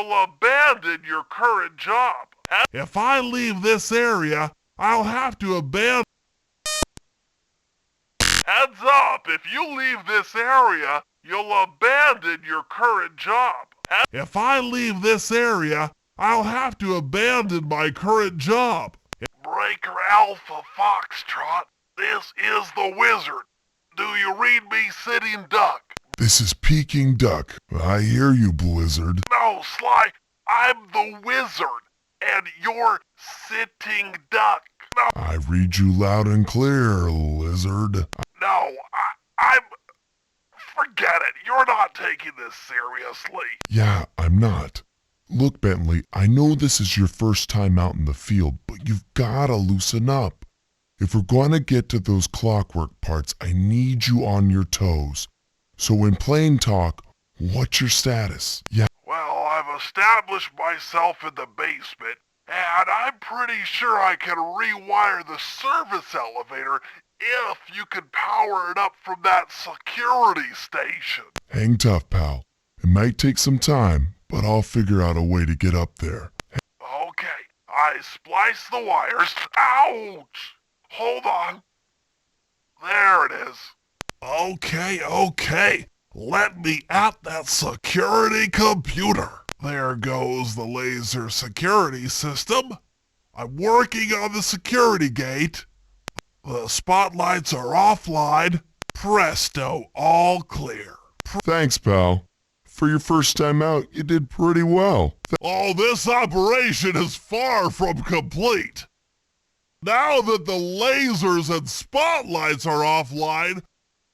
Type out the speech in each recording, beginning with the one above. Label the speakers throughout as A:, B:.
A: you'll abandon your current job. If I leave this area, I'll have to abandon... Heads up, if you leave this area, you'll abandon your current job. If I leave this area, I'll have to abandon my current job. Breaker Alpha Foxtrot, this is the Wizard. Do you read me, Sitting Duck?
B: This is Peking Duck. I hear you, Blizzard.
A: No, Sly, I'm the Wizard, and you're Sitting Duck. No,
B: I read you loud and clear, Lizard.
A: no, I'm... Forget it, you're not taking this seriously.
B: Yeah, I'm not. Look, Bentley, I know this is your first time out in the field, but you've gotta loosen up. If we're gonna get to those clockwork parts, I need you on your toes. So in plain talk, what's your status? Yeah.
A: Well, I've established myself in the basement, and I'm pretty sure I can rewire the service elevator if you can power it up from that security station.
B: Hang tough, pal. It might take some time, but I'll figure out a way to get up there.
A: Okay, I splice the wires. Ouch! Hold on. There it is. Okay. Let me at that security computer. There goes the laser security system. I'm working on the security gate. The spotlights are offline. Presto, all clear.
B: Thanks, pal. For your first time out, you did pretty well.
A: Oh, this operation is far from complete. Now that the lasers and spotlights are offline,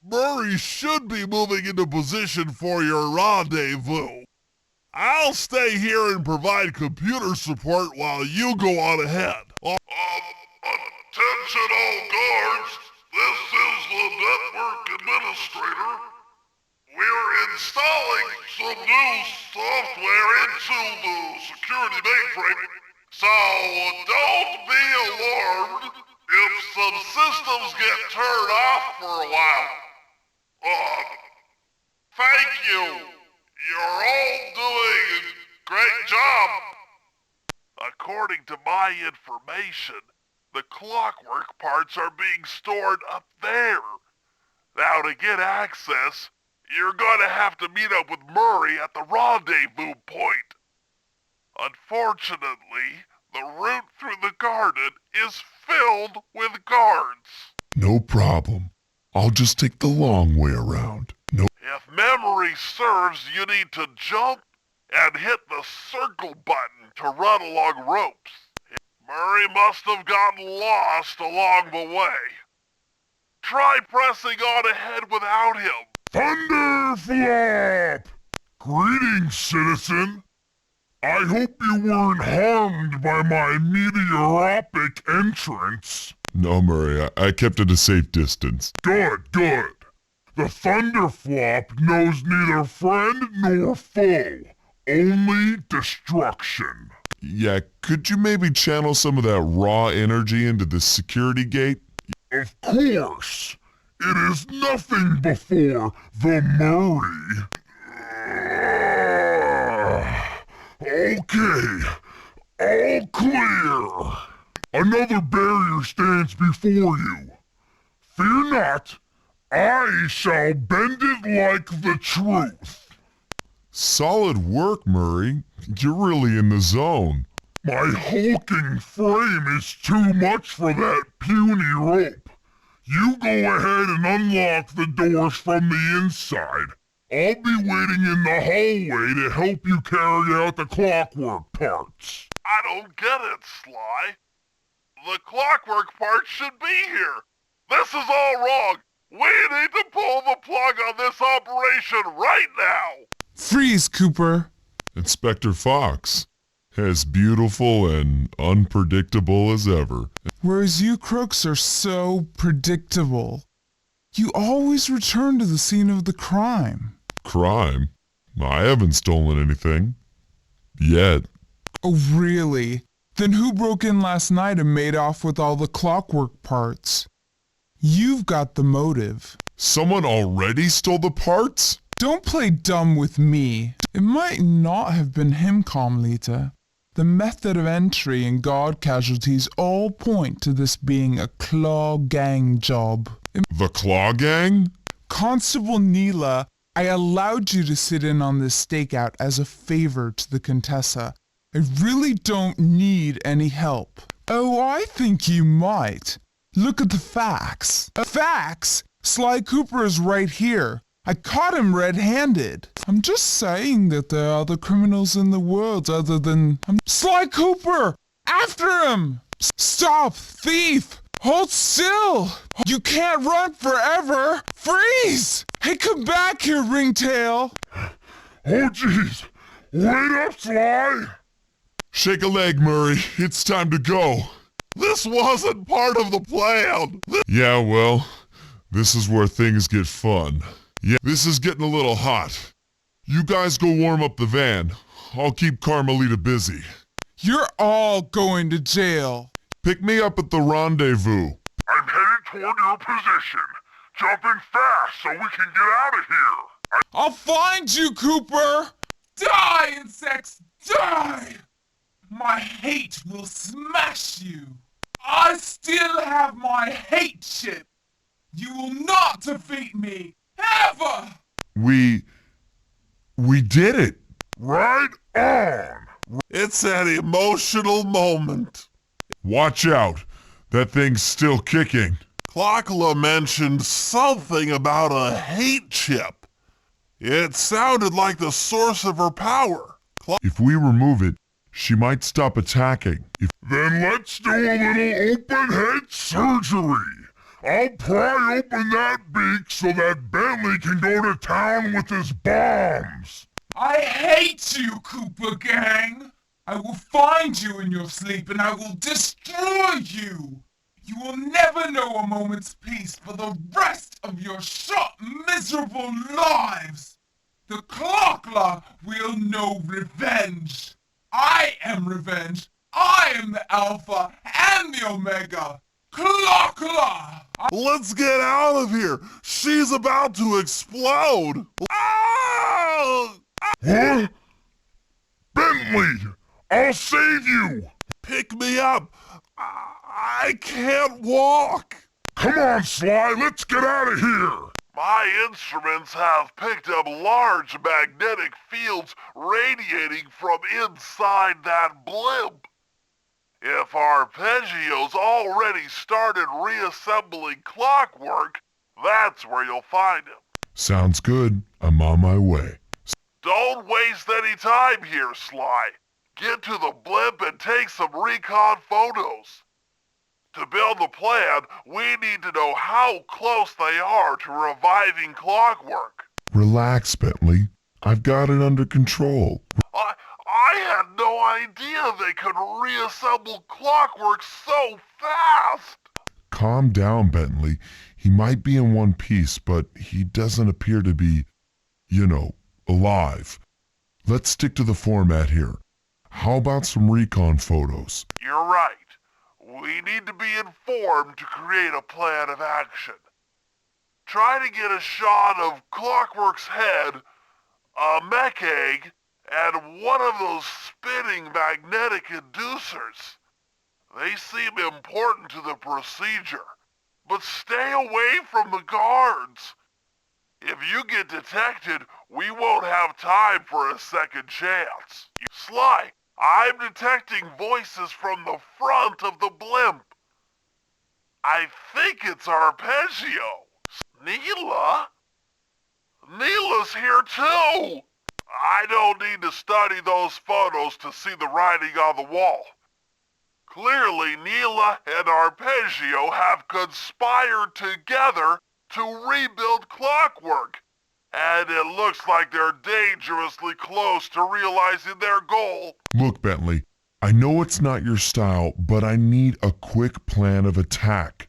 A: Murray should be moving into position for your rendezvous. I'll stay here and provide computer support while you go on ahead. Attention all guards, this is the network administrator. We're installing some new software into the security mainframe, so don't be alarmed if some systems get turned off for a while. Thank you. You're all doing a great job. According to my information, the clockwork parts are being stored up there. Now to get access, you're going to have to meet up with Murray at the rendezvous point. Unfortunately, the route through the garden is filled with guards.
B: No problem. I'll just take the long way around. No.
A: If memory serves, you need to jump and hit the circle button to run along ropes. Murray must have gotten lost along the way. Try pressing on ahead without him.
B: Thunderflop! Greetings, citizen. I hope you weren't harmed by my meteoropic entrance. No, Murray, I kept at a safe distance. Good. The Thunderflop knows neither friend nor foe, only destruction. Yeah, could you maybe channel some of that raw energy into the security gate? Of course. It is nothing before the Murray. Okay, all clear. Another barrier stands before you. Fear not, I shall bend it like the truth. Solid work, Murray. You're really in the zone. My hulking frame is too much for that puny rope. You go ahead and unlock the doors from the inside. I'll be waiting in the hallway to help you carry out the clockwork parts.
A: I don't get it, Sly. The clockwork parts should be here. This is all wrong. We need to pull the plug on this operation right now.
C: Freeze, Cooper.
B: Inspector Fox, as beautiful and unpredictable as ever.
C: Whereas you crooks are so predictable. You always return to the scene of the crime.
B: Crime? I haven't stolen anything. Yet.
C: Oh, really? Then who broke in last night and made off with all the clockwork parts? You've got the motive.
B: Someone already stole the parts?
C: Don't play dumb with me. It might not have been him, Carmelita. The method of entry and guard casualties all point to this being a Claw Gang job.
B: The Claw Gang?
C: Constable Neela, I allowed you to sit in on this stakeout as a favor to the Contessa. I really don't need any help. Oh, I think you might. Look at the facts. Facts? Sly Cooper is right here. I caught him red-handed. I'm just saying that there are other criminals in the world other than... Sly Cooper! After him! Stop! Thief! Hold still! You can't run forever! Freeze! Hey, come back here, Ringtail!
B: Oh, jeez! Wait up, Sly! Shake a leg, Murray. It's time to go.
A: This wasn't part of the plan.
B: Yeah, well, this is where things get fun. Yeah, this is getting a little hot. You guys go warm up the van. I'll keep Carmelita busy.
C: You're all going to jail.
B: Pick me up at the rendezvous.
A: I'm headed toward your position. Jump in fast so we can get out of here.
C: I'll find you, Cooper! Die, insects! Die! My hate will smash you. I still have my hate chip. You will not defeat me, ever!
B: We did it.
A: Right on. It's an emotional moment.
B: Watch out. That thing's still kicking.
A: Clockla mentioned something about a hate chip. It sounded like the source of her power.
B: If we remove it, she might stop attacking.
A: Then let's do a little open head surgery. I'll pry open that beak so that Bentley can go to town with his bombs.
C: I hate you, Cooper Gang. I will find you in your sleep and I will destroy you. You will never know a moment's peace for the rest of your short, miserable lives. The Clockla will know revenge. I am revenge. I am the Alpha and the Omega. Clockla!
A: Let's get out of here. She's about to explode. Ah!
B: Huh? Bentley! I'll save you!
A: Pick me up. I can't walk.
B: Come on, Sly, let's get out of here!
A: My instruments have picked up large magnetic fields radiating from inside that blimp. If Arpeggio's already started reassembling Clockwork, that's where you'll find him.
B: Sounds good. I'm on my way.
A: Don't waste any time here, Sly. Get to the blimp and take some recon photos. To build the plan, we need to know how close they are to reviving Clockwork.
B: Relax, Bentley. I've got it under control.
A: I had no idea they could reassemble Clockwork so fast.
B: Calm down, Bentley. He might be in one piece, but he doesn't appear to be, alive. Let's stick to the format here. How about some recon photos?
A: You're right. We need to be informed to create a plan of action. Try to get a shot of Clockwork's head, a mech egg, and one of those spinning magnetic inducers. They seem important to the procedure, but stay away from the guards. If you get detected, we won't have time for a second chance. Sly, I'm detecting voices from the front of the blimp. I think it's Arpeggio. Neela? Neela's here too! I don't need to study those photos to see the writing on the wall. Clearly, Neela and Arpeggio have conspired together to rebuild Clockwork, and it looks like they're dangerously close to realizing their goal.
B: Look, Bentley, I know it's not your style, but I need a quick plan of attack.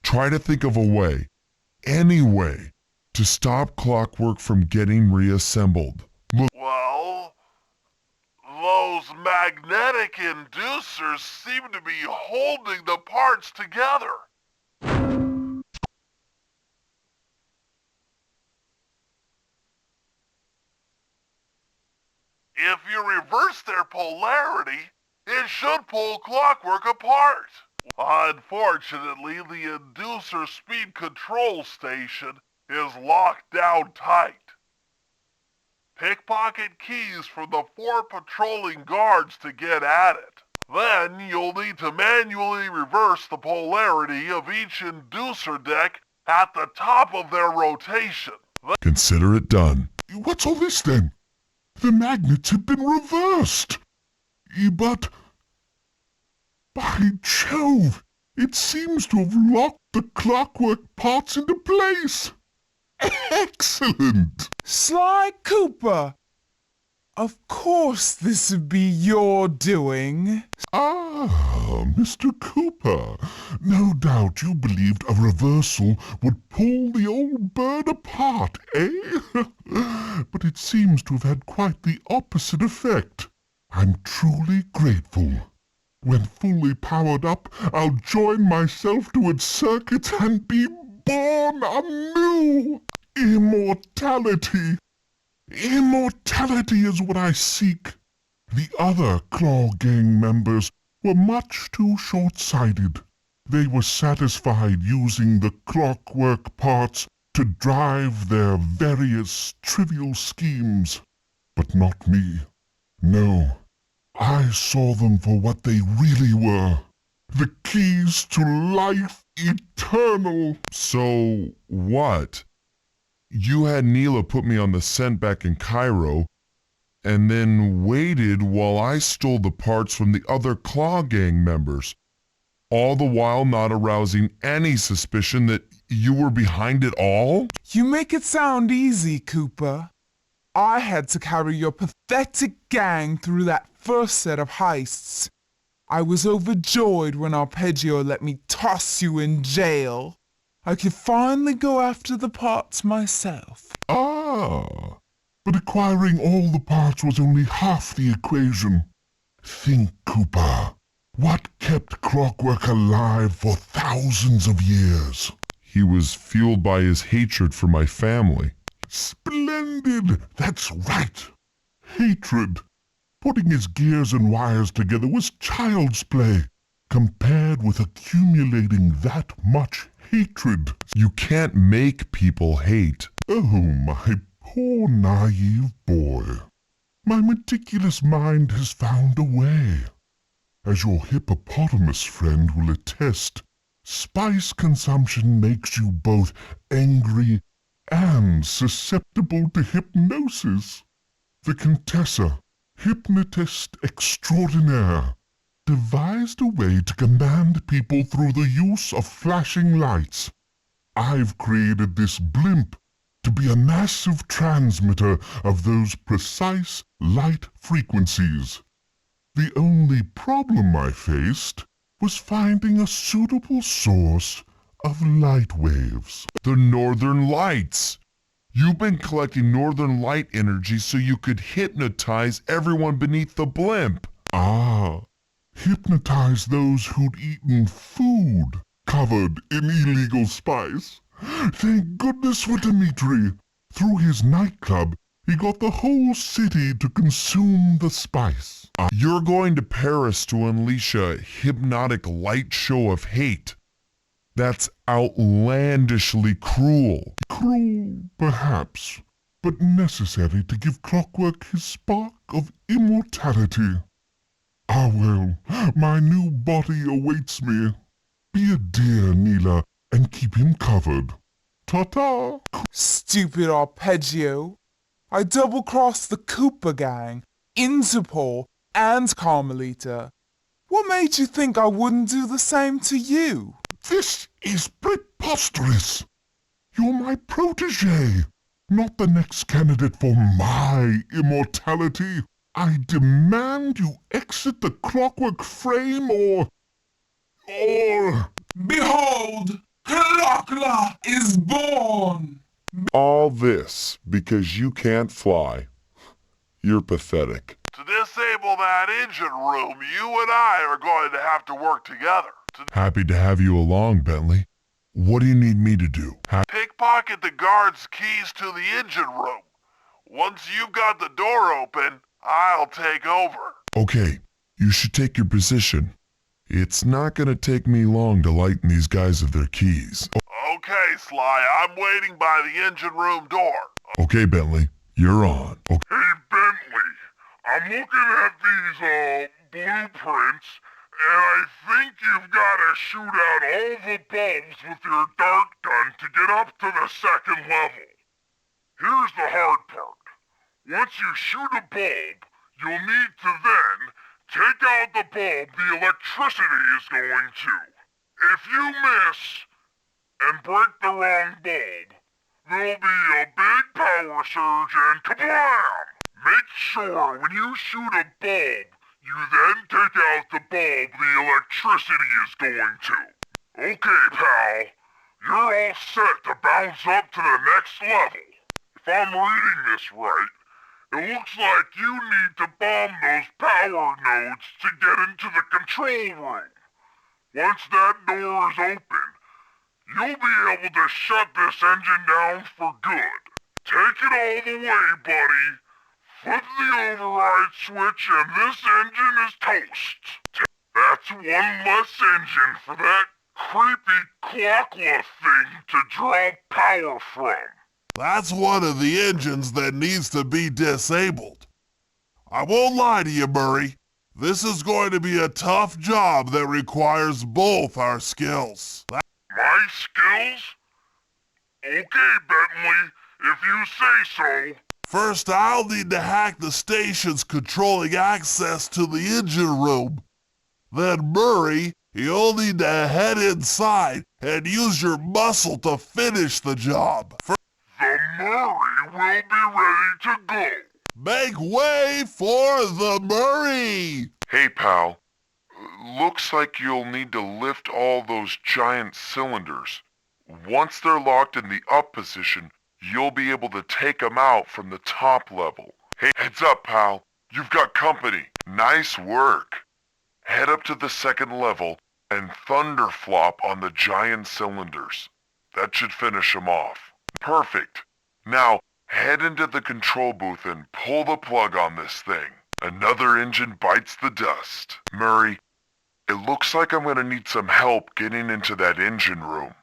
B: Try to think of a way, any way, to stop Clockwork from getting reassembled. Look,
A: Well, those magnetic inducers seem to be holding the parts together. reverse their polarity, it should pull Clockwork apart. Unfortunately, the inducer speed control station is locked down tight. Pickpocket keys from the 4 patrolling guards to get at it. Then you'll need to manually reverse the polarity of each inducer deck at the top of their rotation.
B: Consider it done. What's all this then? The magnets have been reversed. But, by Jove, it seems to have locked the clockwork parts into place. Excellent!
C: Sly Cooper! Of course this would be your doing.
B: Ah, Mr. Cooper. No doubt you believed a reversal would pull the old bird apart, eh? But it seems to have had quite the opposite effect. I'm truly grateful. When fully powered up, I'll join myself to its circuits and be born anew. Immortality. Immortality is what I seek. The other Claw Gang members were much too short-sighted. They were satisfied using the clockwork parts to drive their various trivial schemes. But not me. No, I saw them for what they really were. The keys to life eternal.
D: So, what? You had Neela put me on the scent back in Cairo, and then waited while I stole the parts from the other Claw Gang members, all the while not arousing any suspicion that you were behind it all?
C: You make it sound easy, Cooper. I had to carry your pathetic gang through that first set of heists. I was overjoyed when Arpeggio let me toss you in jail. I could finally go after the parts myself.
B: Ah, but acquiring all the parts was only half the equation. Think, Cooper. What kept Clockwork alive for thousands of years?
D: He was fueled by his hatred for my family.
B: Splendid! That's right. Hatred. Putting his gears and wires together was child's play, compared with accumulating that much hatred.
D: You can't make people hate.
B: Oh, my poor naive boy. My meticulous mind has found a way. As your hippopotamus friend will attest, spice consumption makes you both angry and susceptible to hypnosis. The Contessa, hypnotist extraordinaire, devised a way to command people through the use of flashing lights. I've created this blimp to be a massive transmitter of those precise light frequencies. The only problem I faced was finding a suitable source of light waves.
D: The Northern Lights. You've been collecting Northern Light energy so you could hypnotize everyone beneath the blimp.
B: Ah, hypnotize those who'd eaten food covered in illegal spice. Thank goodness for Dmitri. Through his nightclub, he got the whole city to consume the spice.
D: You're going to Paris to unleash a hypnotic light show of hate. That's outlandishly cruel.
B: Cruel, perhaps, but necessary to give Clockwork his spark of immortality. Ah well, my new body awaits me. Be a dear, Neela, and keep him covered. Ta-ta!
C: Stupid Arpeggio. I double-crossed the Cooper gang, Interpol, and Carmelita. What made you think I wouldn't do the same to you?
B: This is preposterous. You're my protege, not the next candidate for my immortality. I demand you exit the Clockwork frame or...
C: Behold, Clockla is born!
D: All this because you can't fly. You're pathetic.
A: To disable that engine room, you and I are going to have to work together.
D: Happy to have you along, Bentley. What do you need me to do?
A: Pickpocket the guard's keys to the engine room. Once you've got the door open, I'll take over.
D: Okay, you should take your position. It's not gonna take me long to lighten these guys of their keys.
A: Okay, Sly, I'm waiting by the engine room door.
D: Okay, Bentley, you're on. Okay.
B: Hey, Bentley, I'm looking at these, blueprints, and I think you've got to shoot out all the bulbs with your dart gun to get up to the second level. Here's the hard part. Once you shoot a bulb, you'll need to then take out the bulb the electricity is going to. If you miss and break the wrong bulb, there'll be a big power surge and kablam! Make sure when you shoot a bulb, you then take out the bulb the electricity is going to. Okay, pal, you're all set to bounce up to the next level. If I'm reading this right, it looks like you need to bomb those power nodes to get into the control room. Once that door is open, you'll be able to shut this engine down for good. Take it all the way, buddy. Flip the override switch and this engine is toast. That's one less engine for that creepy clockla thing to draw power from.
A: That's one of the engines that needs to be disabled. I won't lie to you, Murray. This is going to be a tough job that requires both our skills.
B: My skills? Okay, Bentley, if you say so.
A: First, I'll need to hack the stations controlling access to the engine room. Then, Murray, you'll need to head inside and use your muscle to finish the job.
B: The Murray will be ready to go.
A: Make way for the Murray!
D: Hey, pal. Looks like you'll need to lift all those giant cylinders. Once they're locked in the up position, you'll be able to take them out from the top level. Hey, heads up, pal. You've got company. Nice work. Head up to the second level and thunderflop on the giant cylinders. That should finish them off. Perfect. Now, head into the control booth and pull the plug on this thing. Another engine bites the dust. Murray, it looks like I'm gonna need some help getting into that engine room.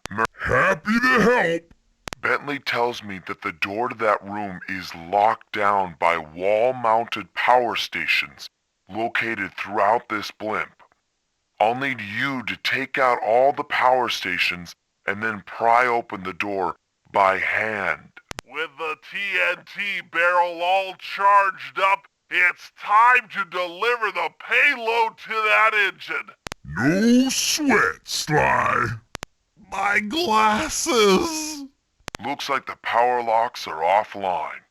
B: Happy to help.
D: Bentley tells me that the door to that room is locked down by wall-mounted power stations located throughout this blimp. I'll need you to take out all the power stations and then pry open the door by hand.
A: With the TNT barrel all charged up, it's time to deliver the payload to that engine.
B: No sweat, Sly.
A: My glasses!
D: Looks like the power locks are offline.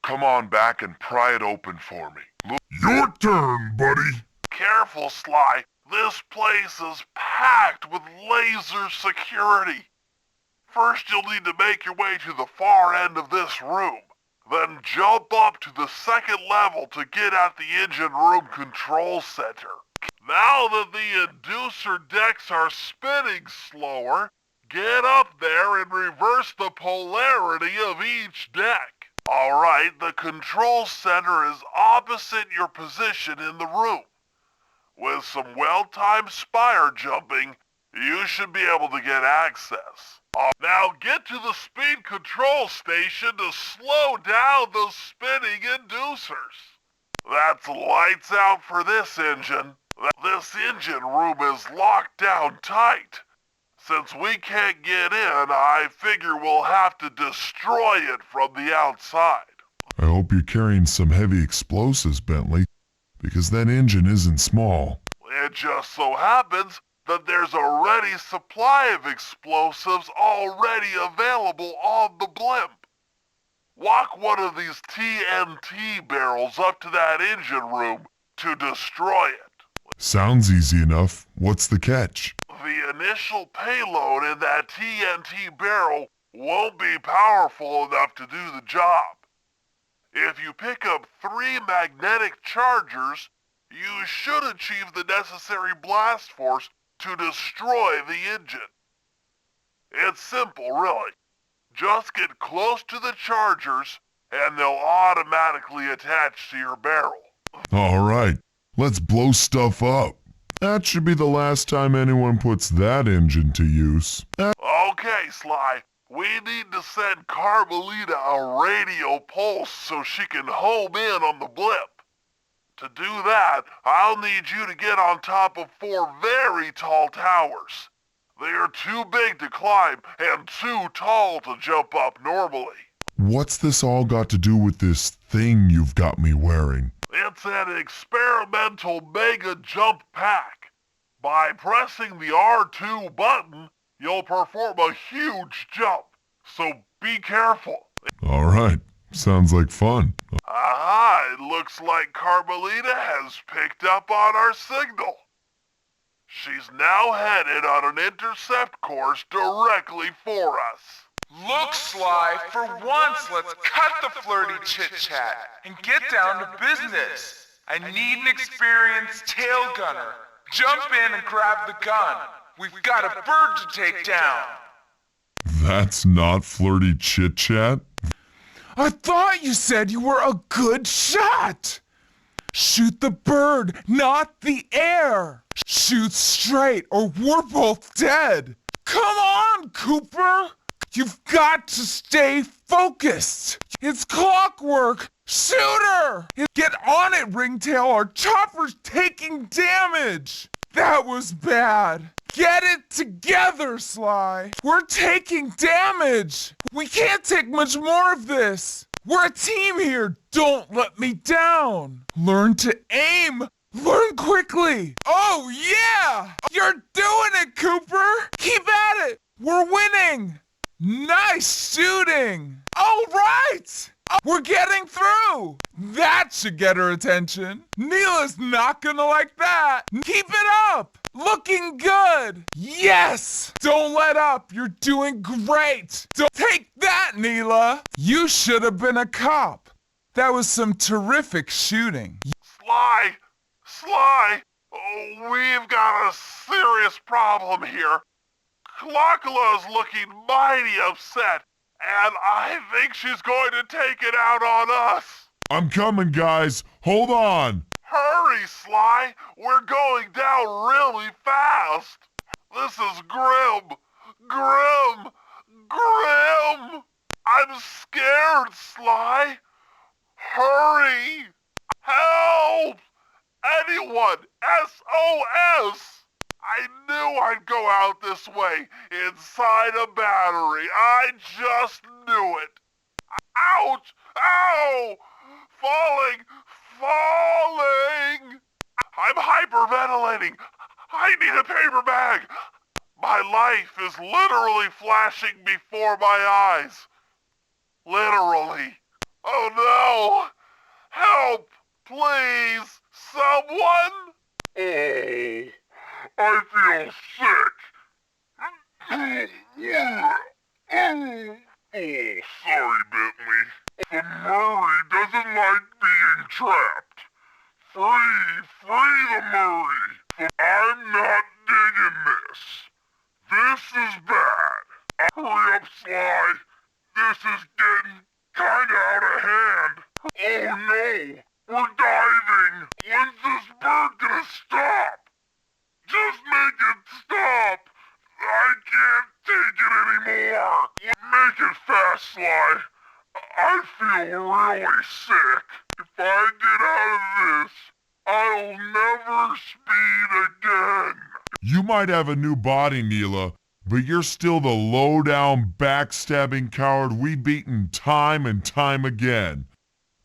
D: Come on back and pry it open for me. Look,
B: Your turn, buddy.
A: Careful, Sly. This place is packed with laser security. First, you'll need to make your way to the far end of this room. Then jump up to the second level to get at the engine room control center. Now that the inducer decks are spinning slower, get up there and reverse the polarity of each deck. Alright, the control center is opposite your position in the room. With some well-timed spire jumping, you should be able to get access. Now get to the speed control station to slow down those spinning inducers. That's lights out for this engine. This engine room is locked down tight. Since we can't get in, I figure we'll have to destroy it from the outside.
D: I hope you're carrying some heavy explosives, Bentley, because that engine isn't small.
A: It just so happens that there's a ready supply of explosives already available on the blimp. Walk one of these TNT barrels up to that engine room to destroy it.
D: Sounds easy enough. What's the catch?
A: The initial payload in that TNT barrel won't be powerful enough to do the job. If you pick up 3 magnetic chargers, you should achieve the necessary blast force to destroy the engine. It's simple, really. Just get close to the chargers and they'll automatically attach to your barrel.
D: All right, let's blow stuff up. That should be the last time anyone puts that engine to use.
A: Okay, Sly. We need to send Carmelita a radio pulse so she can home in on the blip. To do that, I'll need you to get on top of 4 very tall towers. They are too big to climb and too tall to jump up normally.
D: What's this all got to do with this thing you've got me wearing?
A: It's an experimental mega jump pack. By pressing the R2 button, you'll perform a huge jump. So be careful.
D: All right, sounds like fun.
A: Aha, it looks like Carmelita has picked up on our signal. She's now headed on an intercept course directly for us.
C: Look, Sly, for once let's cut the flirty chit-chat and get down to business. I need an experienced tail gunner. Jump in and grab the gun. We've got a bird to take down.
D: That's not flirty chit-chat?
C: I thought you said you were a good shot. Shoot the bird, not the air. Shoot straight or we're both dead. Come on, Cooper. You've got to stay focused. It's clockwork. Shoot her. Get on it, Ringtail. Our chopper's taking damage. That was bad. Get it together, Sly. We're taking damage. We can't take much more of this. We're a team here. Don't let me down. Learn to aim. Learn quickly. Oh, yeah. You're doing it, Cooper. Keep at it. We're winning. Nice shooting. All right. We're getting through. That should get her attention. Neela's not gonna like that. Keep it up. Looking good. Yes. Don't let up. You're doing great. Don't take that, Neela. You should have been a cop. That was some terrific shooting.
A: Sly, oh, we've got a serious problem here. Clockula's looking mighty upset, and I think she's going to take it out on us.
D: I'm coming, guys. Hold on.
A: Hurry, Sly. We're going down really fast. This is grim. Grim. Grim. I'm scared, Sly. Hurry. Help. Anyone. SOS. I knew I'd go out this way, inside a battery. I just knew it. Ouch! Ow! Falling! I'm hyperventilating. I need a paper bag. My life is literally flashing before my eyes. Literally. Oh no! Help! Please! Someone!
B: Oh, I feel sick. Sorry, Bentley. The Murray doesn't like being trapped. Free the Murray. I'm not digging this. This is bad. Hurry up, Sly. This is getting kinda out of hand. Oh no, we're diving. When's this bird gonna stop? Just make it stop. I can't take it anymore. Make it fast, Sly. I feel really sick. If I get out of this, I'll never speed again.
D: You might have a new body, Neela, but you're still the low-down, backstabbing coward we've beaten time and time again.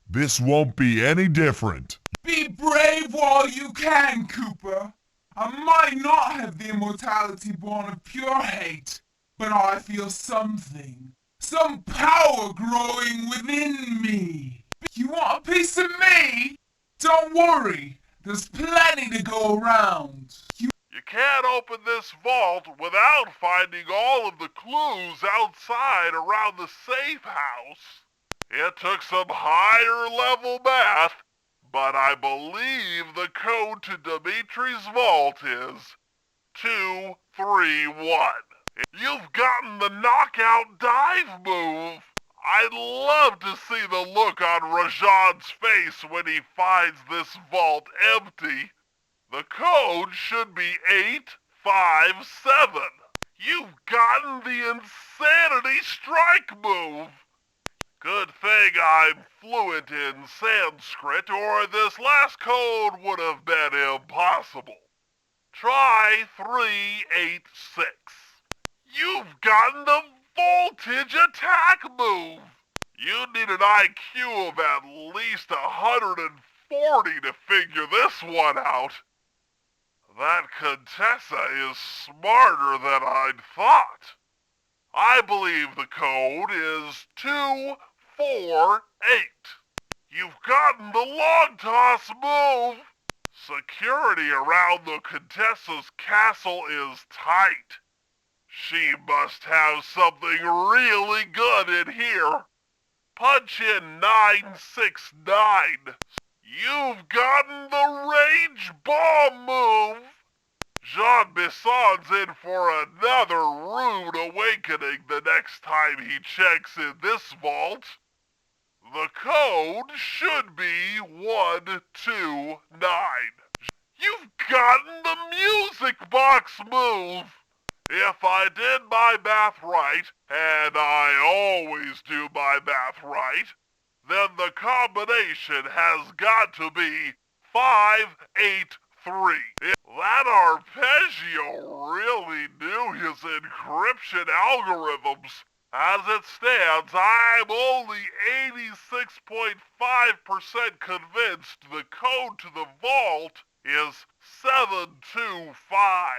D: This won't be any different.
C: Be brave while you can, Cooper. I might not have the immortality born of pure hate, but I feel something. Some power growing within me. You want a piece of me? Don't worry, there's plenty to go around.
A: You can't open this vault without finding all of the clues outside around the safe house. It took some higher level math, but I believe the code to Dimitri's vault is 231. You've gotten the knockout dive move. I'd love to see the look on Rajan's face when he finds this vault empty. The code should be 857. You've gotten the insanity strike move. Good thing I'm fluent in Sanskrit, or this last code would have been impossible. Try 386. You've gotten the voltage attack move. You need an IQ of at least 140 to figure this one out. That Contessa is smarter than I'd thought. I believe the code is 248. You've gotten the long toss move. Security around the Contessa's castle is tight. She must have something really good in here. Punch in 969. You've gotten the range bomb move. Jean Bisson's in for another rude awakening the next time he checks in this vault. The code should be 129. You've gotten the music box move. If I did my math right, and I always do my math right, then the combination has got to be 583. That arpeggio really knew his encryption algorithms. As it stands, I'm only 86.5% convinced the code to the vault is 725.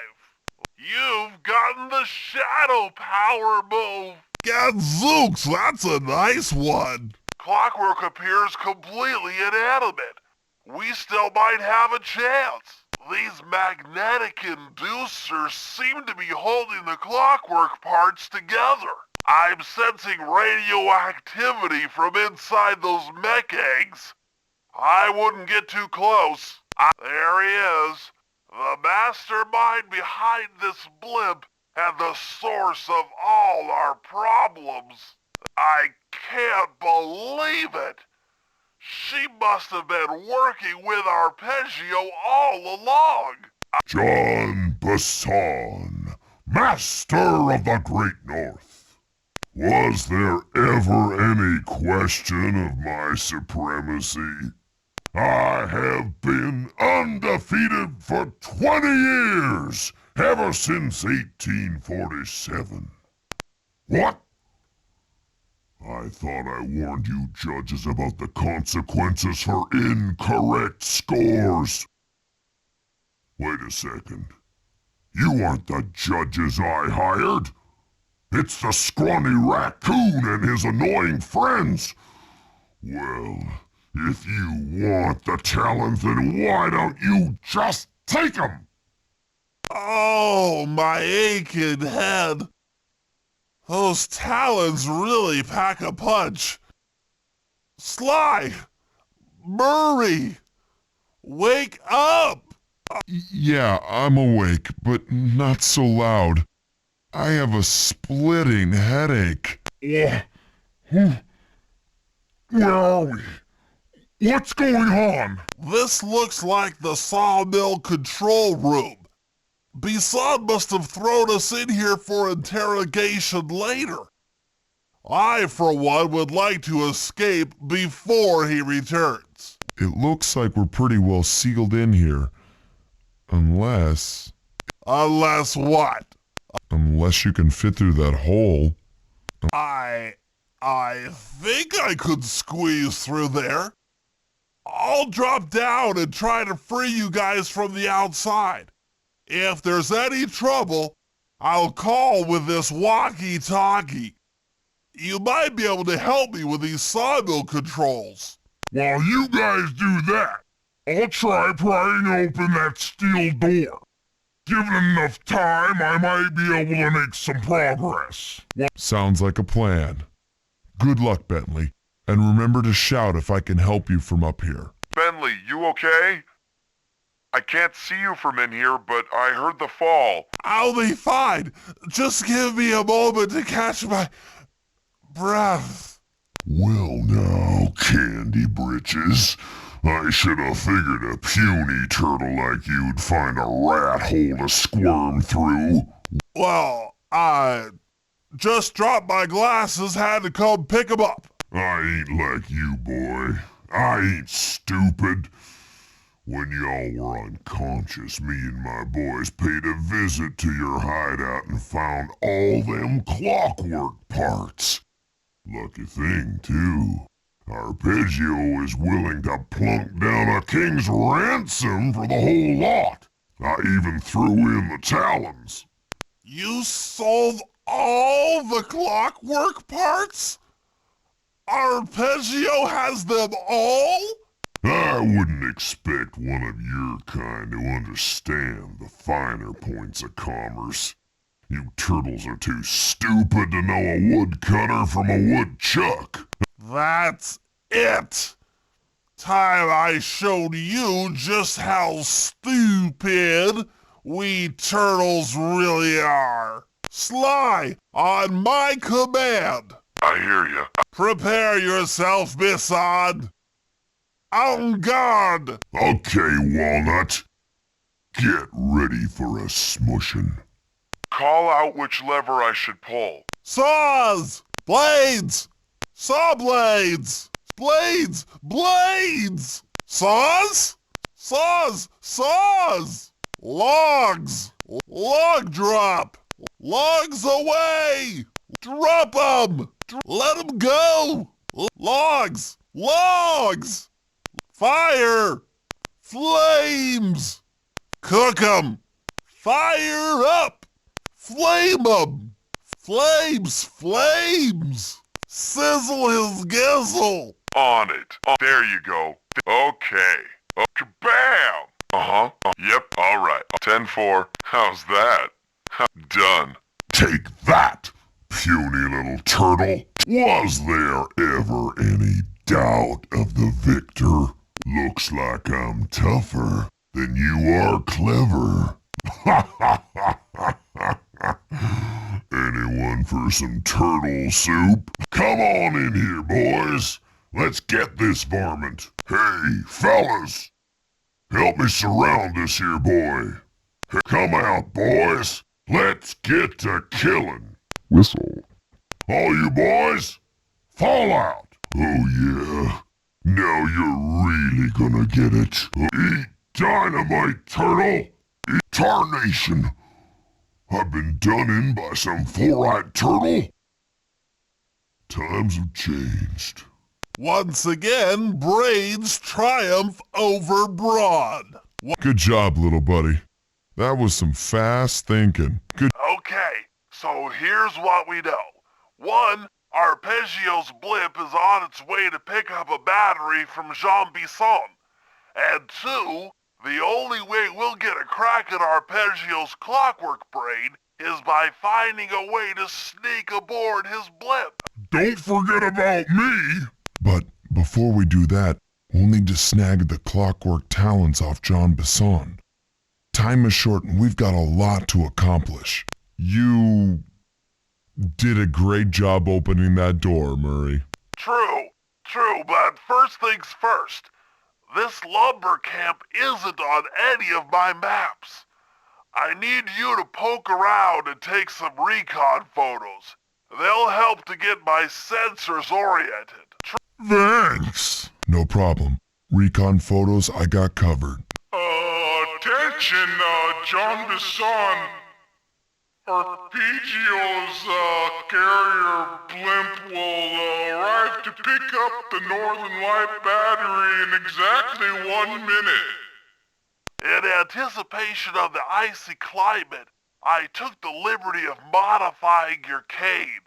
A: You've gotten the shadow power move.
B: Gadzooks, that's a nice one.
A: Clockwork appears completely inanimate. We still might have a chance. These magnetic inducers seem to be holding the clockwork parts together. I'm sensing radioactivity from inside those mech eggs. I wouldn't get too close. There he is, the mastermind behind this blimp and the source of all our problems. I can't believe it. She must have been working with Arpeggio all along.
B: John Basson, Master of the Great North. Was there ever any question of my supremacy? I have been undefeated for 20 years, ever since 1847. What? I thought I warned you judges about the consequences for incorrect scores. Wait a second. You aren't the judges I hired. It's the scrawny raccoon and his annoying friends. Well, if you want the talent, then why don't you just take them?
A: Oh, my aching head. Those talons really pack a punch. Sly! Murray! Wake up!
D: Yeah, I'm awake, but not so loud. I have a splitting headache.
B: Where are we? What's going on?
A: This looks like the sawmill control room. Bisson must have thrown us in here for interrogation later. I, for one, would like to escape before he returns.
D: It looks like we're pretty well sealed in here. Unless
A: Unless what?
D: you can fit through that hole.
A: I think I could squeeze through there. I'll drop down and try to free you guys from the outside. If there's any trouble, I'll call with this walkie-talkie. You might be able to help me with these sawmill controls.
B: While you guys do that, I'll try prying open that steel door. Given enough time, I might be able to make some progress.
D: Sounds like a plan. Good luck, Bentley. And remember to shout if I can help you from up here.
E: Bentley, you okay? I can't see you from in here, but I heard the fall.
A: I'll be fine. Just give me a moment to catch my breath.
B: Well now, Candy Britches, I should have figured a puny turtle like you'd find a rat hole to squirm through.
A: Well, I just dropped my glasses, had to come pick 'em up.
B: I ain't like you, boy. I ain't stupid. When y'all were unconscious, me and my boys paid a visit to your hideout and found all them clockwork parts. Lucky thing, too. Arpeggio is willing to plunk down a king's ransom for the whole lot. I even threw in the talons.
A: You sold all the clockwork parts? Arpeggio has them all?
B: I wouldn't expect one of your kind to understand the finer points of commerce. You turtles are too stupid to know a woodcutter from a woodchuck.
A: That's it. Time I showed you just how stupid we turtles really are. SLY, on my command.
E: I hear you.
A: Prepare yourself, Bisson. En garde.
B: Okay, Walnut. Get ready for a smushin'.
E: Call out which lever I should pull.
A: Saws! Blades! Saw blades! Blades! Blades! Saws? Saws! Saws! Logs! Log drop! Logs away! Drop 'em! Let 'em go! Logs! Logs! Fire! Flames! Cook 'em! Fire up! Flame 'em! Flames! Flames! Sizzle his gizzle!
E: On it. Oh, there you go. Okay. Oh, kabam! Uh-huh. Yep, all right. 10-4. How's that? Done.
B: Take that, puny little turtle. Was there ever any doubt of the victor? Looks like I'm tougher than you are clever. Anyone for some turtle soup? Come on in here, boys. Let's get this varmint. Hey, fellas. Help me surround this here boy. Come out, boys. Let's get to killing. Whistle. All you boys, fall out. Oh yeah. Now you're really gonna get it. Eat dynamite, turtle. Eat tarnation. I've been done in by some four-eyed turtle. Times have changed.
A: Once again, brains triumph over brawn.
D: Good job, little buddy. That was some fast thinking. Good.
A: Okay, so here's what we know. 1, Arpeggio's blimp is on its way to pick up a battery from Jean Bisson. And 2, the only way we'll get a crack at Arpeggio's clockwork brain is by finding a way to sneak aboard his blimp.
B: Don't forget about me.
D: But before we do that, we'll need to snag the clockwork talons off John Bisson. Time is short and we've got a lot to accomplish. You did a great job opening that door, Murray.
A: True, but first things first. This lumber camp isn't on any of my maps. I need you to poke around and take some recon photos. They'll help to get my sensors oriented.
B: Thanks.
D: No problem. Recon photos I got covered.
E: Attention, John Bisson. Arpeggio's carrier blimp will arrive to pick up the Northern Light battery in exactly 1 minute.
A: In anticipation of the icy climate, I took the liberty of modifying your cane.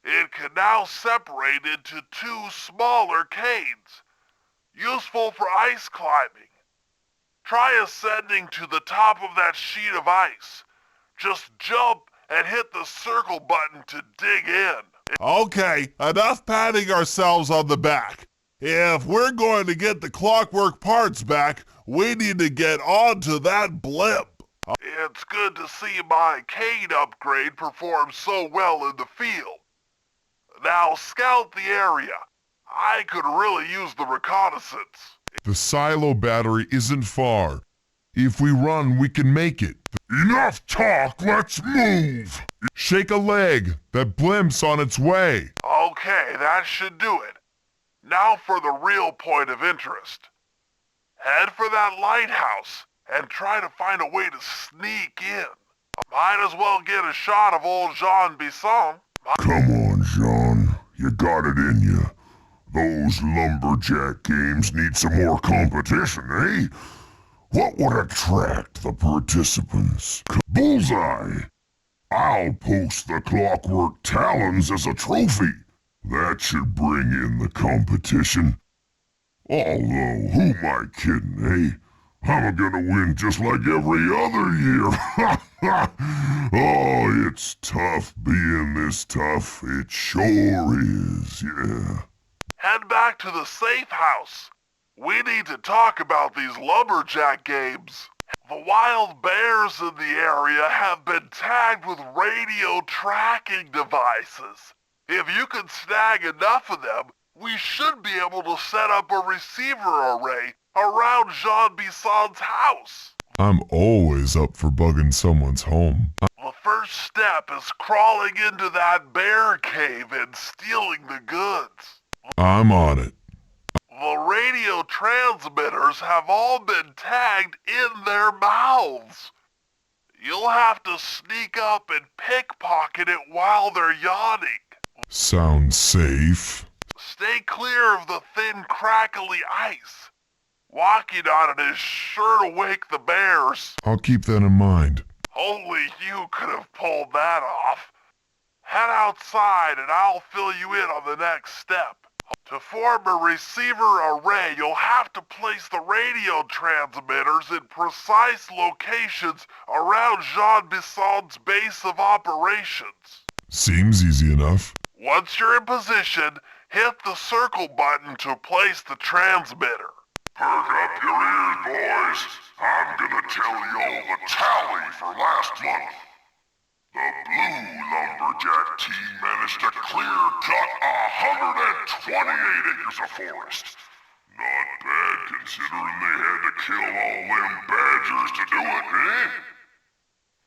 A: It can now separate into 2 smaller canes, useful for ice climbing. Try ascending to the top of that sheet of ice. Just jump and hit the circle button to dig in. Okay, enough patting ourselves on the back. If we're going to get the clockwork parts back, we need to get onto that blimp. It's good to see my cane upgrade perform so well in the field. Now scout the area. I could really use the reconnaissance.
D: The silo battery isn't far. If we run, we can make it.
B: Enough talk, let's move!
D: Shake a leg. That blimp's on its way.
A: Okay, that should do it. Now for the real point of interest. Head for that lighthouse and try to find a way to sneak in. Might as well get a shot of old Jean Bisson.
B: Come on, Jean. You got it in you. Those lumberjack games need some more competition, eh? What would attract the participants? Bullseye! I'll post the clockwork talons as a trophy. That should bring in the competition. Although, who am I kidding, eh? I'm gonna win just like every other year. Oh, it's tough being this tough. It sure is, yeah.
A: Head back to the safe house. We need to talk about these lumberjack games. The wild bears in the area have been tagged with radio tracking devices. If you can snag enough of them, we should be able to set up a receiver array around Jean Bisson's house.
D: I'm always up for bugging someone's home.
A: The first step is crawling into that bear cave and stealing the goods.
D: I'm on it.
A: The radio transmitters have all been tagged in their mouths. You'll have to sneak up and pickpocket it while they're yawning.
D: Sounds safe.
A: Stay clear of the thin, crackly ice. Walking on it is sure to wake the bears.
D: I'll keep that in mind.
A: Only you could have pulled that off. Head outside and I'll fill you in on the next step. To form a receiver array, you'll have to place the radio transmitters in precise locations around Jean Bisson's base of operations.
D: Seems easy enough.
A: Once you're in position, hit the circle button to place the transmitter.
B: Perk up your ears, boys. I'm gonna tell you all the tally for last month. The Blue Lumberjack team managed to clear-cut 128 acres of forest. Not bad considering they had to kill all them badgers to do it, eh?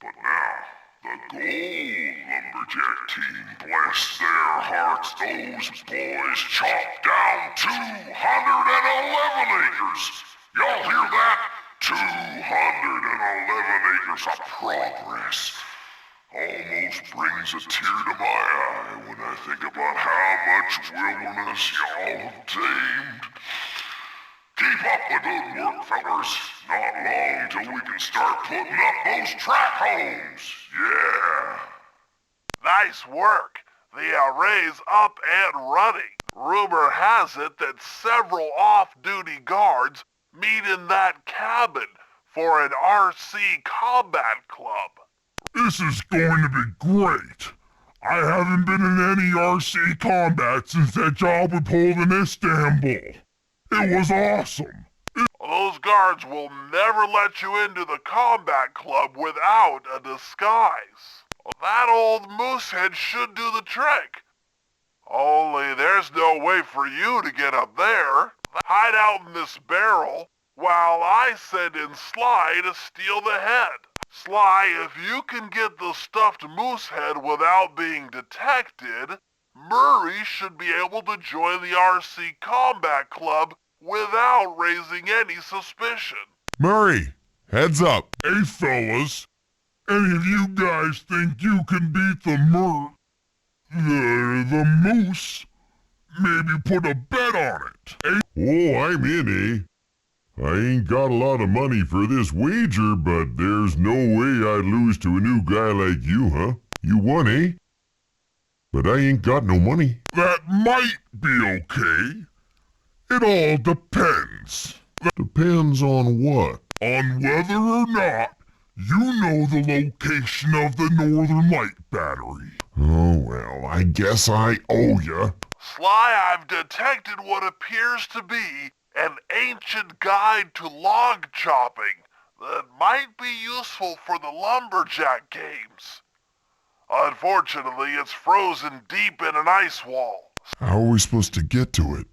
B: But now, the Gold Lumberjack team, bless their hearts, those boys chopped down 211 acres. Y'all hear that? 211 acres of progress. Almost brings a tear to my eye when I think about how much wilderness y'all have tamed. Keep up the good work, fellas. Not long till we can start putting up those track homes. Yeah.
A: Nice work. The array's up and running. Rumor has it that several off-duty guards meet in that cabin for an RC combat club.
B: This is going to be great. I haven't been in any RC combat since that job we pulled in Istanbul. It was awesome.
A: Those guards will never let you into the combat club without a disguise. That old moosehead should do the trick. Only there's no way for you to get up there. Hide out in this barrel while I send in SLY to steal the head. SLY, if you can get the stuffed moosehead without being detected, Murray should be able to join the RC Combat Club without raising any suspicion.
D: Murray, heads up.
B: Hey, fellas. Any of you guys think you can beat the moose? Maybe put a bet on it. Eh?
D: Oh, I'm in, eh? I ain't got a lot of money for this wager, but there's no way I'd lose to a new guy like you, huh? You won, eh? But I ain't got no money.
B: That might be okay. It all depends.
D: Depends on what?
B: On whether or not you know the location of the Northern Light Battery.
D: Oh, well, I guess I owe ya.
A: SLY, I've detected what appears to be an ancient guide to log chopping that might be useful for the lumberjack games. Unfortunately, it's frozen deep in an ice wall.
D: How are we supposed to get to it?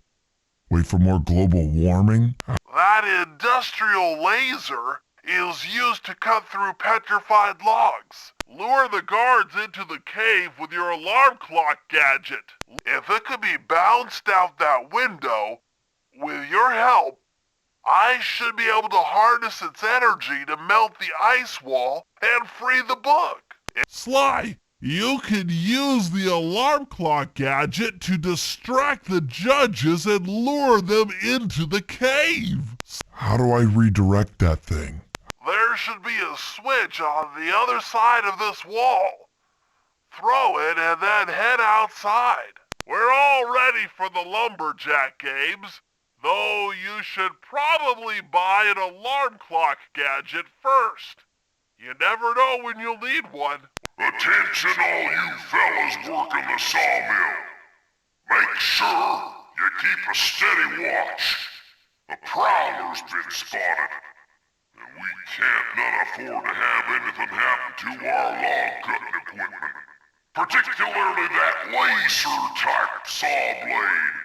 D: Wait for more global warming?
A: That industrial laser is used to cut through petrified logs. Lure the guards into the cave with your alarm clock gadget. If it could be bounced out that window, with your help, I should be able to harness its energy to melt the ice wall and free the book.
B: Sly, you can use the alarm clock gadget to distract the judges and lure them into the cave.
D: How do I redirect that thing?
A: There should be a switch on the other side of this wall. Throw it and then head outside. We're all ready for the lumberjack games, though you should probably buy an alarm clock gadget first. You never know when you'll need one.
E: Attention all you fellas working the sawmill. Make sure you keep a steady watch. A prowler's been spotted, and we can't not afford to have anything happen to our log cutting equipment. Particularly that laser-type saw blade.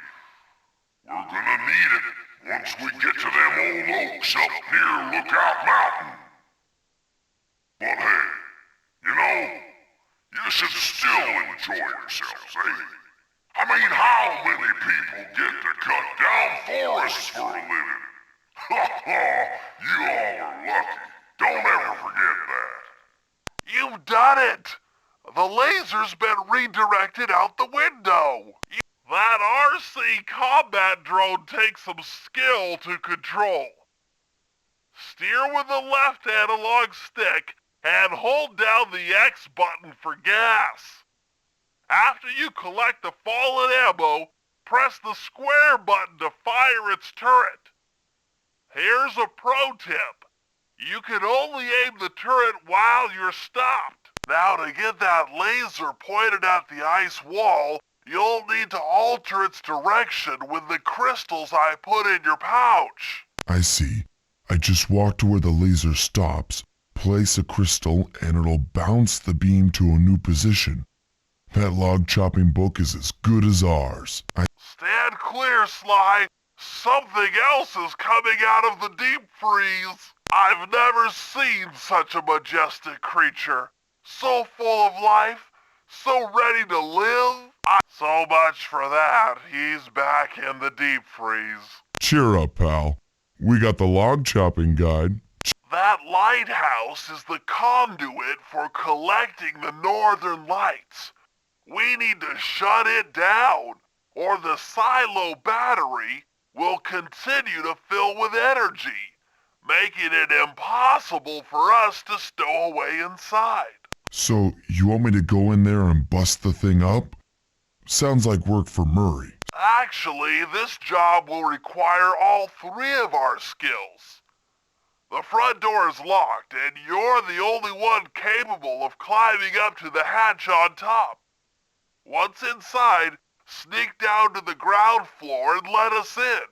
E: We're gonna need it once we get to them old oaks up near Lookout Mountain. But hey, you know, you should still enjoy yourselves, eh? I mean, how many people get to cut down forests for a living? Ha ha, you all are lucky. Don't ever forget that.
A: You've done it! The laser's been redirected out the window. That RC combat drone takes some skill to control. Steer with the left analog stick and hold down the X button for gas. After you collect the fallen ammo, press the square button to fire its turret. Here's a pro tip. You can only aim the turret while you're stopped. Now to get that laser pointed at the ice wall, you'll need to alter its direction with the crystals I put in your pouch.
D: I see. I just walk to where the laser stops, place a crystal, and it'll bounce the beam to a new position. That log chopping book is as good as ours.
A: Stand clear, Sly. Something else is coming out of the deep freeze. I've never seen such a majestic creature. So full of life, so ready to live. So much for that. He's back in the deep freeze.
D: Cheer up, pal. We got the log chopping guide.
A: That lighthouse is the conduit for collecting the northern lights. We need to shut it down, or the silo battery will continue to fill with energy, making it impossible for us to stow away inside.
D: So, you want me to go in there and bust the thing up? Sounds like work for Murray.
A: Actually, this job will require all three of our skills. The front door is locked, and you're the only one capable of climbing up to the hatch on top. Once inside, sneak down to the ground floor and let us in.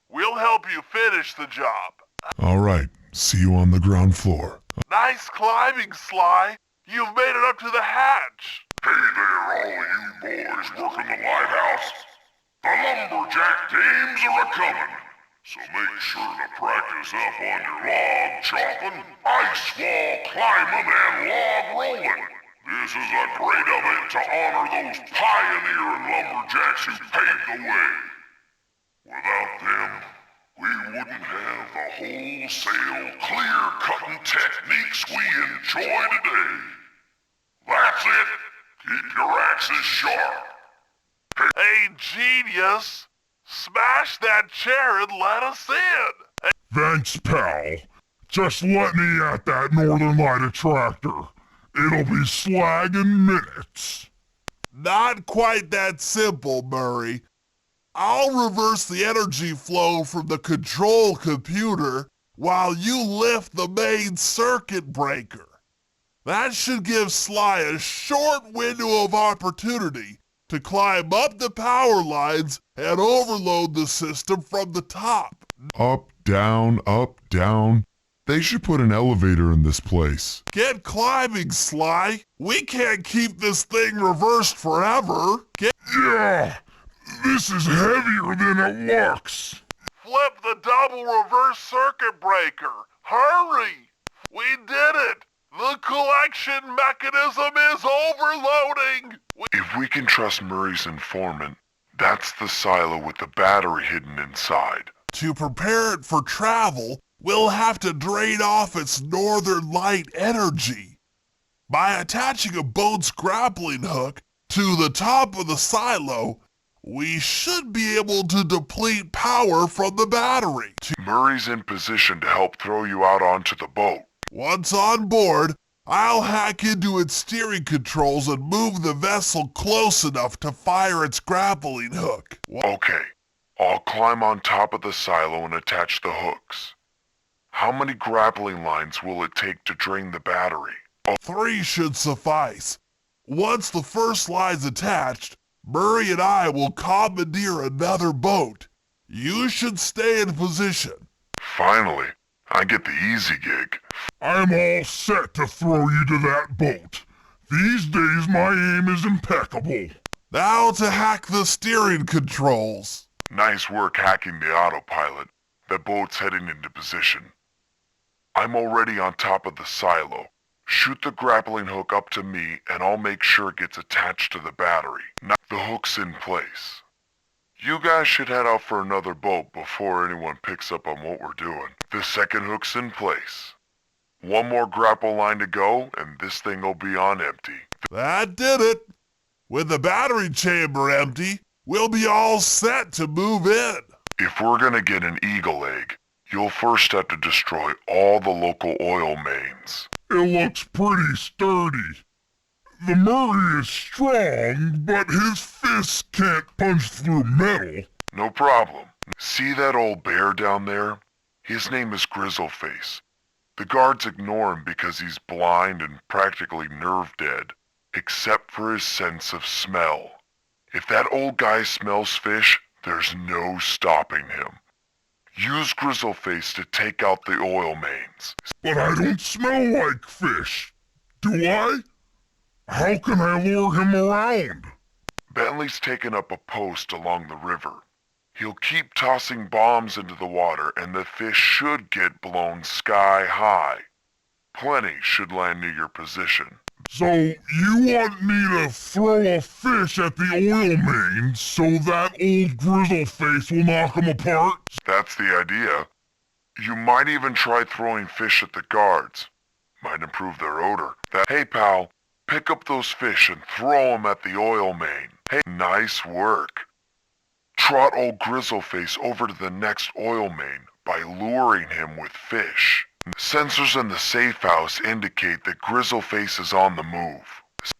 A: We'll help you finish the job.
D: All right, see you on the ground floor.
A: Nice climbing, Sly. You've made it up to the hatch.
E: Hey there, all you boys working the lighthouse. The lumberjack games are a-comin', so make sure to practice up on your log chopping, ice wall climbing, and log rolling. This is a great event to honor those pioneering lumberjacks who paved the way. Without them, we wouldn't have the wholesale clear-cutting techniques we enjoy today. That's it. Keep your axes sharp.
A: Hey, genius. Smash that chair and let us in.
B: Thanks, pal. Just let me at that Northern Light attractor. It'll be slag in minutes.
A: Not quite that simple, Murray. I'll reverse the energy flow from the control computer while you lift the main circuit breaker. That should give Sly a short window of opportunity to climb up the power lines and overload the system from the top.
D: Up, down, They should put an elevator in this place.
A: Get climbing, Sly. We can't keep this thing reversed forever.
B: Yeah, this is heavier than it looks.
A: Flip the double reverse circuit breaker. Hurry! We did it! The collection mechanism is overloading!
E: If we can trust Murray's informant, that's the silo with the battery hidden inside.
A: To prepare it for travel, we'll have to drain off its northern light energy. By attaching a boat's grappling hook to the top of the silo, we should be able to deplete power from the battery.
E: Murray's in position to help throw you out onto the boat.
A: Once on board, I'll hack into its steering controls and move the vessel close enough to fire its grappling hook.
E: Okay, I'll climb on top of the silo and attach the hooks. How many grappling lines will it take to drain the battery?
A: 3 should suffice. Once the first line's attached, Murray and I will commandeer another boat. You should stay in position.
E: Finally, I get the easy gig.
B: I'm all set to throw you to that boat. These days my aim is impeccable.
A: Now to hack the steering controls.
E: Nice work hacking the autopilot. The boat's heading into position. I'm already on top of the silo. Shoot the grappling hook up to me and I'll make sure it gets attached to the battery. Now the hook's in place. You guys should head out for another boat before anyone picks up on what we're doing. The second hook's in place. One more grapple line to go and this thing will be on empty.
A: That did it. With the battery chamber empty, we'll be all set to move in.
E: If we're gonna get an eagle egg, you'll first have to destroy all the local oil mains.
B: It looks pretty sturdy. The Murray is strong, but his fists can't punch through metal.
E: No problem. See that old bear down there? His name is Grizzleface. The guards ignore him because he's blind and practically nerve dead, except for his sense of smell. If that old guy smells fish, there's no stopping him. Use Grizzleface to take out the oil mains.
B: But I don't smell like fish. Do I? How can I lure him around?
E: Bentley's taken up a post along the river. He'll keep tossing bombs into the water and the fish should get blown sky high. Plenty should land near your position.
B: So you want me to throw a fish at the oil mains so that old Grizzleface will knock him apart?
E: That's the idea. You might even try throwing fish at the guards. Might improve their odor. Hey pal, pick up those fish and throw them at the oil main. Hey, nice work. Trot old Grizzleface over to the next oil main by luring him with fish. Sensors in the safe house indicate that Grizzleface is on the move.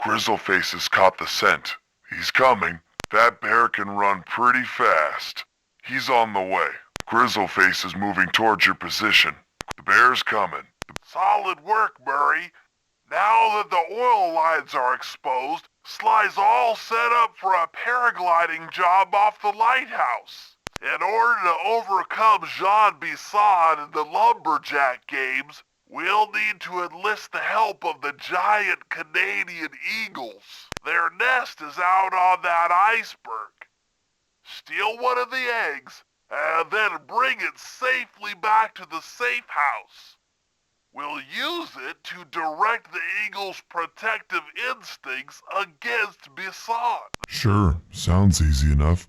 E: Grizzleface has caught the scent. He's coming. That bear can run pretty fast. He's on the way. Grizzleface is moving towards your position. The bear's coming.
A: Solid work, Murray. Now that the oil lines are exposed, Sly's all set up for a paragliding job off the lighthouse. In order to overcome Jean Bisson in the lumberjack games, we'll need to enlist the help of the giant Canadian eagles. Their nest is out on that iceberg. Steal one of the eggs, and then bring it safely back to the safe house. We'll use it to direct the eagle's protective instincts against Bisson.
D: Sure, sounds easy enough.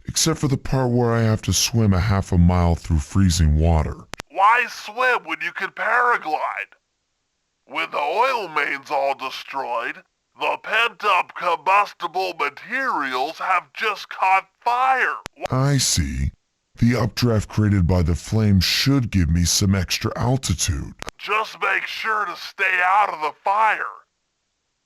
D: Except for the part where I have to swim a half a mile through freezing water.
A: Why swim when you can paraglide? With the oil mains all destroyed, the pent-up combustible materials have just caught fire.
D: I see. The updraft created by the flames should give me some extra altitude.
A: Just make sure to stay out of the fire.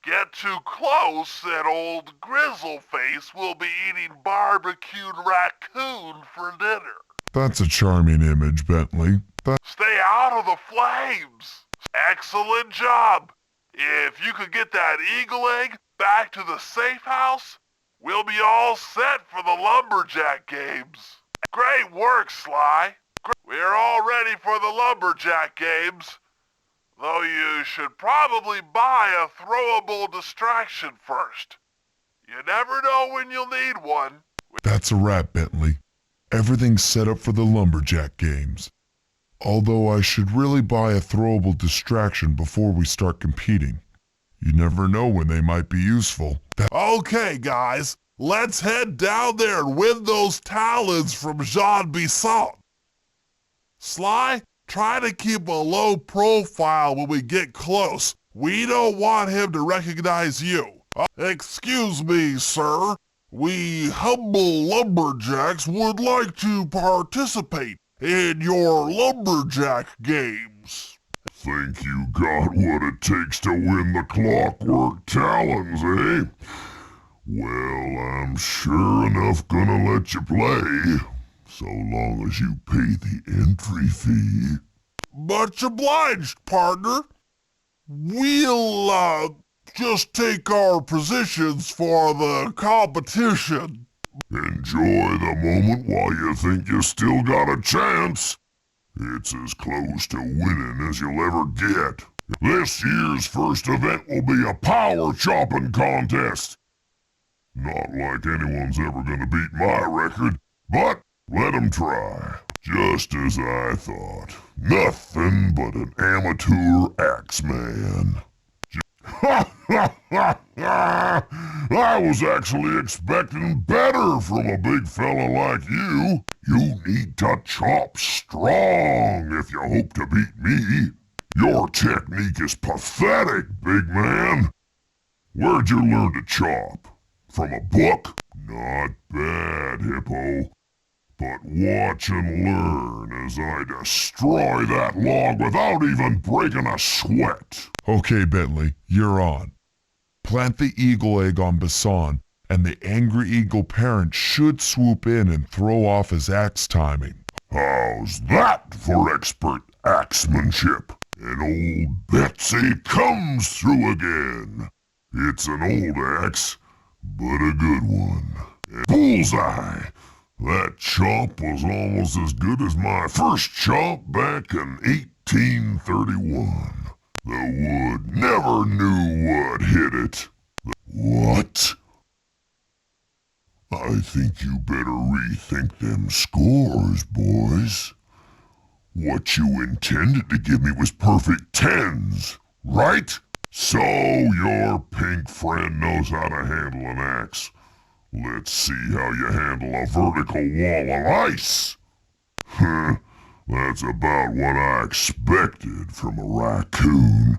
A: Get too close and old Grizzleface will be eating barbecued raccoon for dinner.
D: That's a charming image, Bentley.
A: Stay out of the flames. Excellent job. If you could get that eagle egg back to the safe house, we'll be all set for the lumberjack games. Great work, Sly. We're all ready for the lumberjack games. Though you should probably buy a throwable distraction first. You never know when you'll need one.
D: That's a wrap, Bentley. Everything's set up for the lumberjack games. Although I should really buy a throwable distraction before we start competing. You never know when they might be useful.
A: Okay, guys, let's head down there and win those talons from Jean Bisson. Sly, try to keep a low profile when we get close. We don't want him to recognize you. Excuse me, sir. We humble lumberjacks would like to participate in your lumberjack games.
E: Think you got what it takes to win the clockwork talons, eh? Well, I'm sure enough gonna let you play, so long as you pay the entry fee.
A: Much obliged, partner. We'll, just take our positions for the competition.
E: Enjoy the moment while you think you still got a chance. It's as close to winning as you'll ever get. This year's first event will be a power chopping contest. Not like anyone's ever gonna beat my record, but let 'em try. Just as I thought. Nothing but an amateur axeman. Ha ha ha ha! I was actually expecting better from a big fella like you. You need to chop strong if you hope to beat me. Your technique is pathetic, big man. Where'd you learn to chop? From a book? Not bad, Hippo. But watch and learn as I destroy that log without even breaking a sweat.
D: Okay, Bentley, you're on. Plant the eagle egg on Bassan, and the angry eagle parent should swoop in and throw off his axe timing.
E: How's that for expert axemanship? And old Betsy comes through again. It's an old axe, but a good one. And bullseye! That chop was almost as good as my first chop back in 1831. The wood never knew what hit it. What? I think you better rethink them scores, boys. What you intended to give me was perfect tens, right? So your pink friend knows how to handle an axe. Let's see how you handle a vertical wall of ice. That's about what I expected from a raccoon.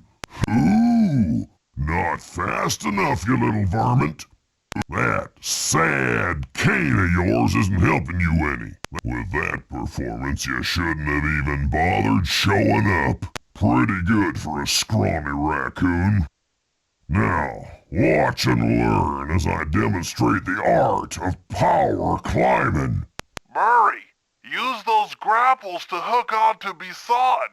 E: Ooh, not fast enough, you little varmint. That sad cane of yours isn't helping you any. With that performance, you shouldn't have even bothered showing up. Pretty good for a scrawny raccoon. Now, watch and learn as I demonstrate the art of power climbing. Murray, use those grapples to hook onto Bisson.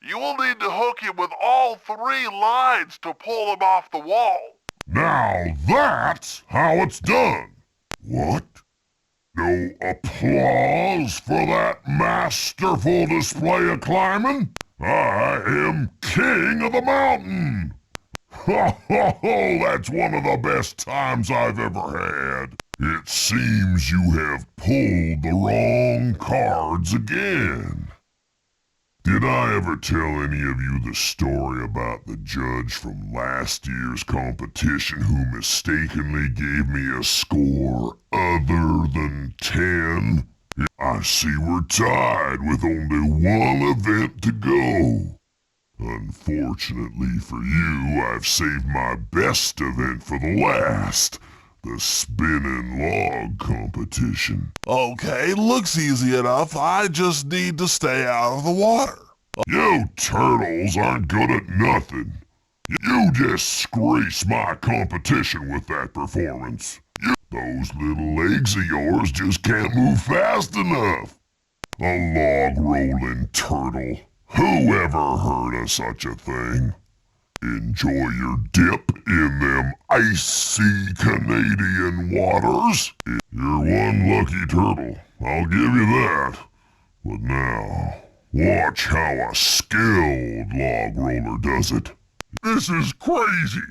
E: You will need to hook him with all 3 lines to pull him off the wall. Now that's how it's done. What? No applause for that masterful display of climbing? I am king of the mountain. Ho ho ho, that's one of the best times I've ever had. It seems you have pulled the wrong cards again. Did I ever tell any of you the story about the judge from last year's competition who mistakenly gave me a score other than 10? I see we're tied with only one event to go. Unfortunately for you, I've saved my best event for the last, the spinning log competition. Okay, looks easy enough. I just need to stay out of the water. You turtles aren't good at nothing. You disgrace my competition with that performance. Those little legs of yours just can't move fast enough. A log-rolling turtle. Who ever heard of such a thing? Enjoy your dip in them icy Canadian waters. You're one lucky turtle, I'll give you that. But now, watch how a skilled log roller does it.
B: This is crazy.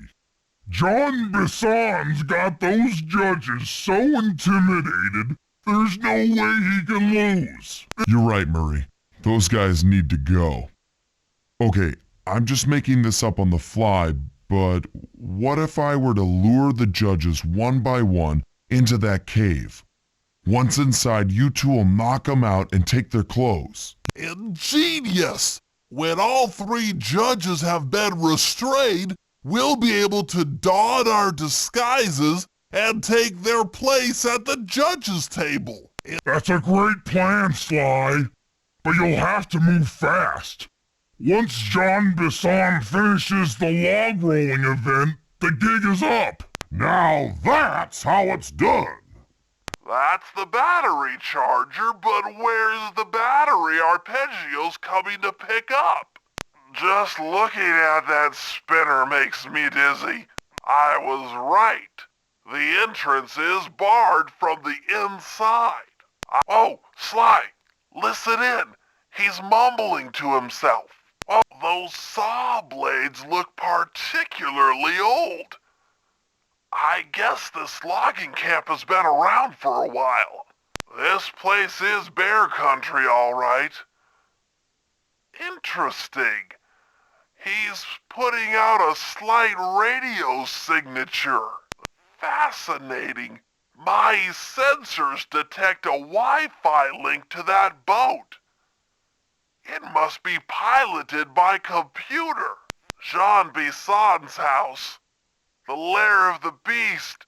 B: John Bisson's got those judges so intimidated, there's no way he can lose.
D: You're right, Murray. Those guys need to go. Okay, I'm just making this up on the fly, but what if I were to lure the judges one by one into that cave? Once inside, you two will knock them out and take their clothes.
A: Ingenious! When all three judges have been restrained, we'll be able to don our disguises and take their place at the judges' table.
B: That's a great plan, Sly. But you'll have to move fast. Once John Bisson finishes the log rolling event, the gig is up.
E: Now that's how it's done.
A: That's the battery charger, but where's the battery arpeggios coming to pick up? Just looking at that spinner makes me dizzy. I was right. The entrance is barred from the inside. Oh, Sly, listen in. He's mumbling to himself. Oh, those saw blades look particularly old. I guess this logging camp has been around for a while. This place is bear country, all right. Interesting. He's putting out a slight radio signature. Fascinating. My sensors detect a Wi-Fi link to that boat. It must be piloted by computer. Jean Bisson's house. The lair of the beast.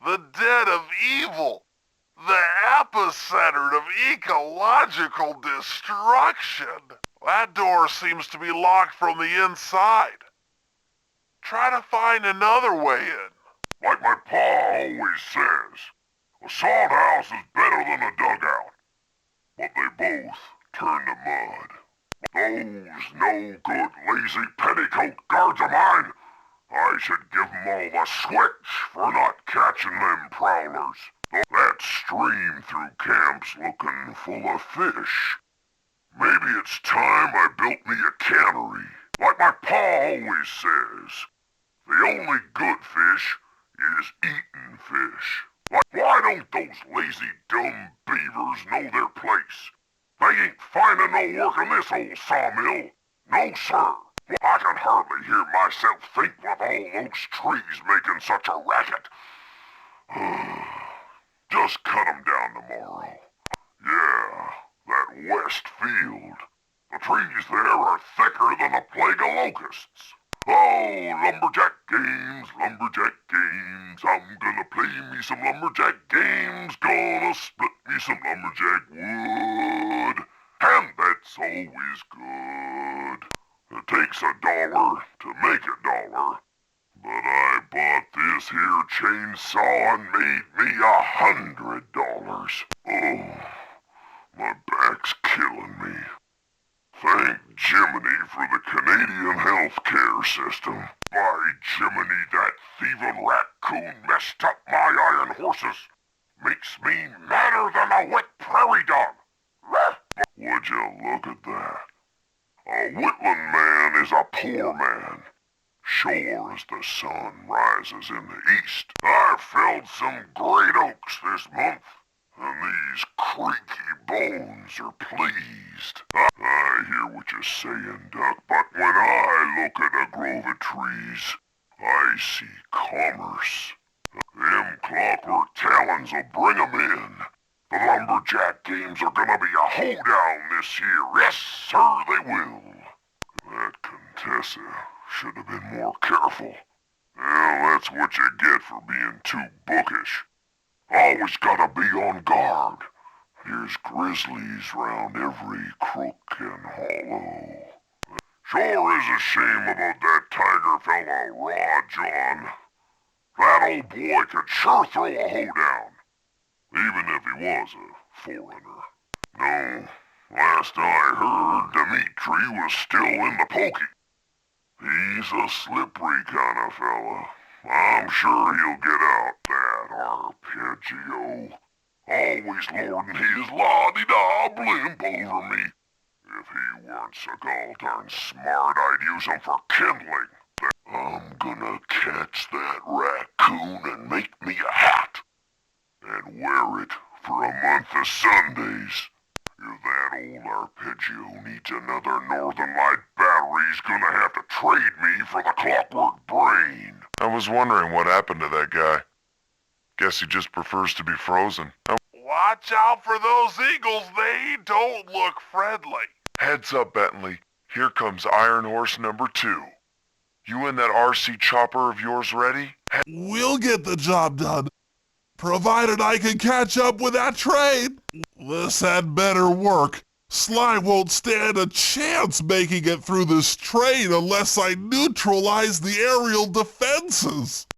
A: The den of evil. The epicenter of ecological destruction. That door seems to be locked from the inside. Try to find another way in.
E: Like my pa always says, a sod house is better than a dugout. But they both turn to mud. Those no-good, lazy petticoat guards of mine, I should give 'em all the switch for not catching them prowlers. That stream through camp's looking full of fish. Maybe it's time I built me a cannery. Like my pa always says, the only good fish is eating fish. Like, why don't those lazy, dumb beavers know their place? They ain't finding no work in this old sawmill. No, sir. I can hardly hear myself think with all those trees making such a racket. Just cut 'em down tomorrow. Yeah, that west field. The trees there are thicker than a plague of locusts. Oh, lumberjack games, lumberjack games. I'm gonna play me some lumberjack games. Gonna split me some lumberjack wood. And that's always good. It takes $1 to make $1. But I bought this here chainsaw and made me $100. Oh, my back's killing me. Thank Jiminy for the Canadian healthcare system. By Jiminy, that thieving raccoon messed up my iron horses. Makes me madder than a wet prairie dog. Would you look at that? A Whitland man is a poor man. Sure as the sun rises in the east. I felled some great oaks this month, and these creaky bones are pleased. I hear what you're saying, Duck, but when I look at a grove of trees, I see commerce. Them clockwork talons will bring 'em in. The lumberjack games are gonna be a hoedown this year. Yes, sir, they will. That Contessa should have been more careful. Well, that's what you get for being too bookish. Always gotta be on guard. There's grizzlies round every crook and hollow. Sure is a shame about that tiger fella, Rod John. That old boy could sure throw a hoedown, even if he was a foreigner. No, last I heard, Dimitri was still in the pokey. He's a slippery kind of fella. I'm sure he'll get out, that arpeggio. always lording his la-di-da blimp over me. If he weren't so gall-darn smart, I'd use him for kindling. I'm gonna catch that raccoon and make me a hat, and wear it for a month of Sundays. If that old arpeggio needs another Northern Light battery, he's gonna have to trade me for the clockwork brain.
D: I was wondering what happened to that guy. Guess he just prefers to be frozen.
A: Watch out for those eagles, they don't look friendly.
D: Heads up, Bentley. Here comes Iron Horse number 2. You and that RC chopper of yours ready?
F: We'll get the job done, provided I can catch up with that train. This had better work. SLY won't stand a chance making it through this train unless I neutralize the aerial defenses.